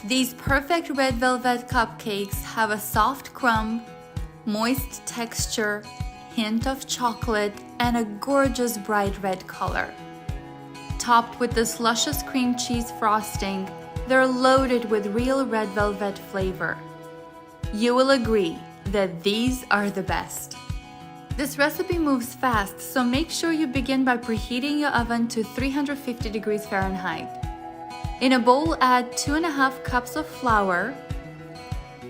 These perfect red velvet cupcakes have a soft crumb, moist texture, hint of chocolate, and a gorgeous bright red color. Topped with this luscious cream cheese frosting, they're loaded with real red velvet flavor. You will agree that these are the best. This recipe moves fast, so make sure you begin by preheating your oven to 350 degrees Fahrenheit. In a bowl, add 2.5 cups of flour,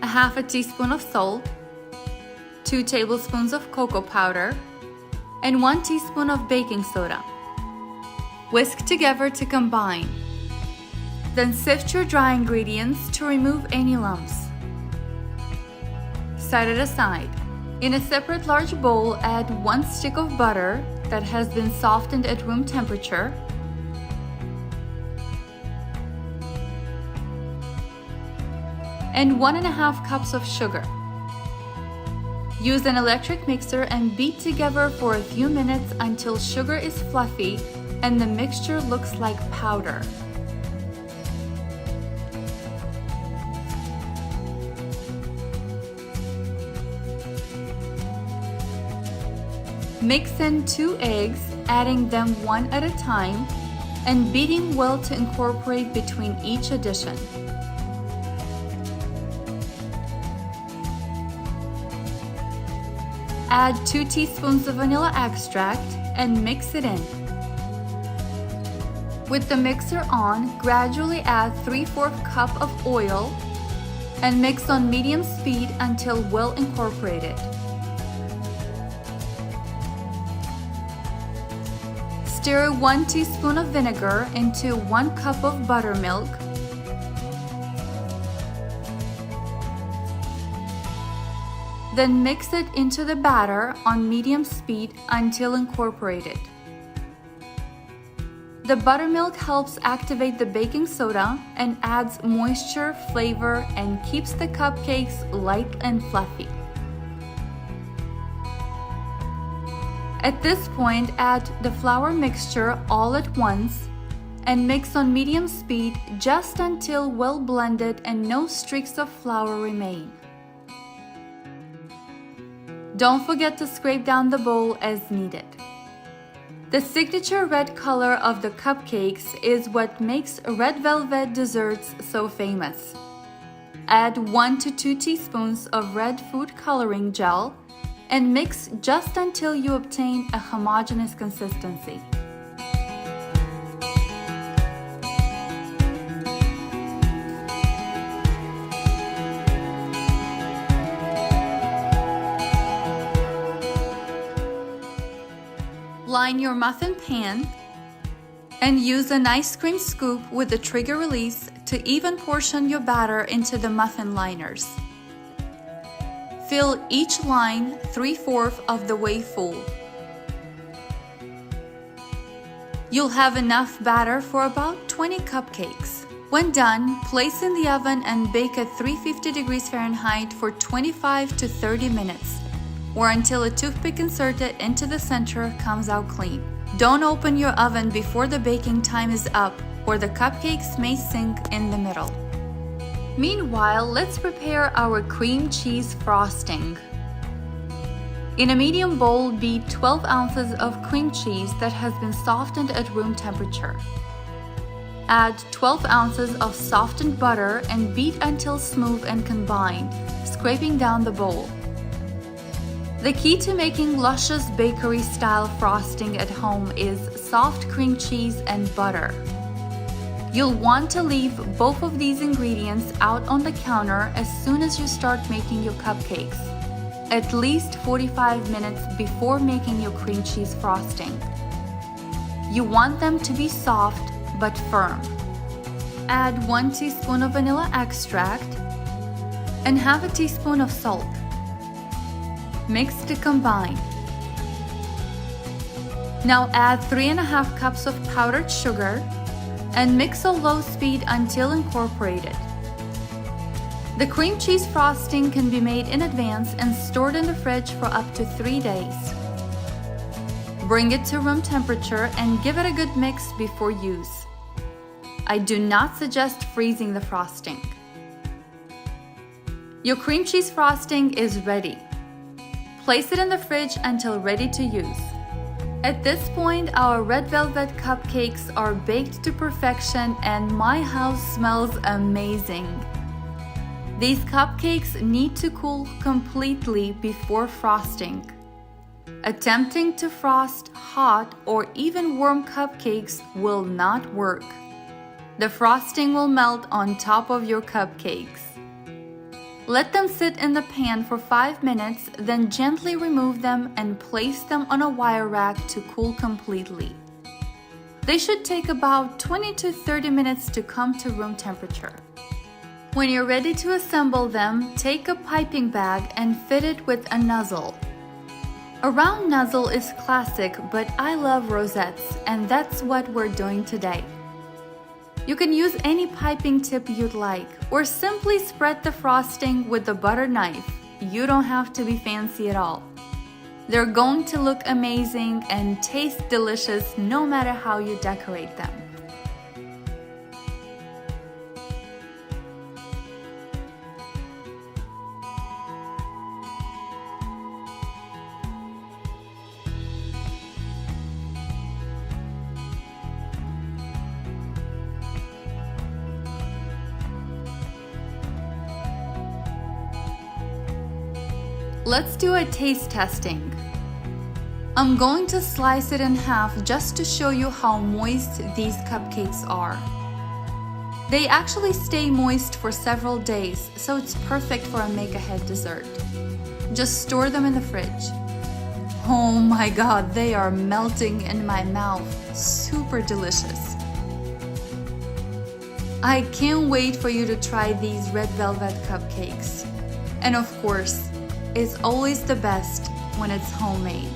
1/2 teaspoon of salt, 2 tablespoons of cocoa powder, and 1 teaspoon of baking soda. Whisk together to combine. Then sift your dry ingredients to remove any lumps. Set it aside. In a separate large bowl, add 1 stick of butter that has been softened at room temperature, and 1.5 cups of sugar. Use an electric mixer and beat together for a few minutes until sugar is fluffy and the mixture looks like powder. Mix in 2 eggs, adding them one at a time and beating well to incorporate between each addition. Add 2 teaspoons of vanilla extract and mix it in. With the mixer on, gradually add 3/4 cup of oil and mix on medium speed until well incorporated. Stir 1 teaspoon of vinegar into 1 cup of buttermilk. Then mix it into the batter on medium speed until incorporated. The buttermilk helps activate the baking soda and adds moisture, flavor, and keeps the cupcakes light and fluffy. At this point, add the flour mixture all at once and mix on medium speed just until well blended and no streaks of flour remain. Don't forget to scrape down the bowl as needed. The signature red color of the cupcakes is what makes red velvet desserts so famous. Add 1 to 2 teaspoons of red food coloring gel and mix just until you obtain a homogeneous consistency. Line your muffin pan and use an ice cream scoop with the trigger release to even portion your batter into the muffin liners. Fill each line 3/4 of the way full. You'll have enough batter for about 20 cupcakes. When done, place in the oven and bake at 350 degrees Fahrenheit for 25 to 30 minutes, or until a toothpick inserted into the center comes out clean. Don't open your oven before the baking time is up, or the cupcakes may sink in the middle. Meanwhile, let's prepare our cream cheese frosting. In a medium bowl, beat 12 ounces of cream cheese that has been softened at room temperature. Add 12 ounces of softened butter and beat until smooth and combined, scraping down the bowl. The key to making luscious bakery-style frosting at home is soft cream cheese and butter. You'll want to leave both of these ingredients out on the counter as soon as you start making your cupcakes, at least 45 minutes before making your cream cheese frosting. You want them to be soft but firm. Add 1 teaspoon of vanilla extract and 1/2 teaspoon of salt. Mix to combine. Now add 3.5 cups of powdered sugar and mix on low speed until incorporated. The cream cheese frosting can be made in advance and stored in the fridge for up to 3 days. Bring it to room temperature and give it a good mix before use. I do not suggest freezing the frosting. Your cream cheese frosting is ready. Place it in the fridge until ready to use. At this point, our red velvet cupcakes are baked to perfection and my house smells amazing. These cupcakes need to cool completely before frosting. Attempting to frost hot or even warm cupcakes will not work. The frosting will melt on top of your cupcakes. Let them sit in the pan for 5 minutes, then gently remove them and place them on a wire rack to cool completely. They should take about 20 to 30 minutes to come to room temperature. When you're ready to assemble them, take a piping bag and fit it with a nozzle. A round nozzle is classic, but I love rosettes, and that's what we're doing today. You can use any piping tip you'd like, or simply spread the frosting with the butter knife. You don't have to be fancy at all. They're going to look amazing and taste delicious no matter how you decorate them. Let's do a taste testing. I'm going to slice it in half just to show you how moist these cupcakes are. They actually stay moist for several days, so it's perfect for a make-ahead dessert. Just store them in the fridge. Oh my god, they are melting in my mouth. Super delicious. I can't wait for you to try these red velvet cupcakes. And of course, it's always the best when it's homemade.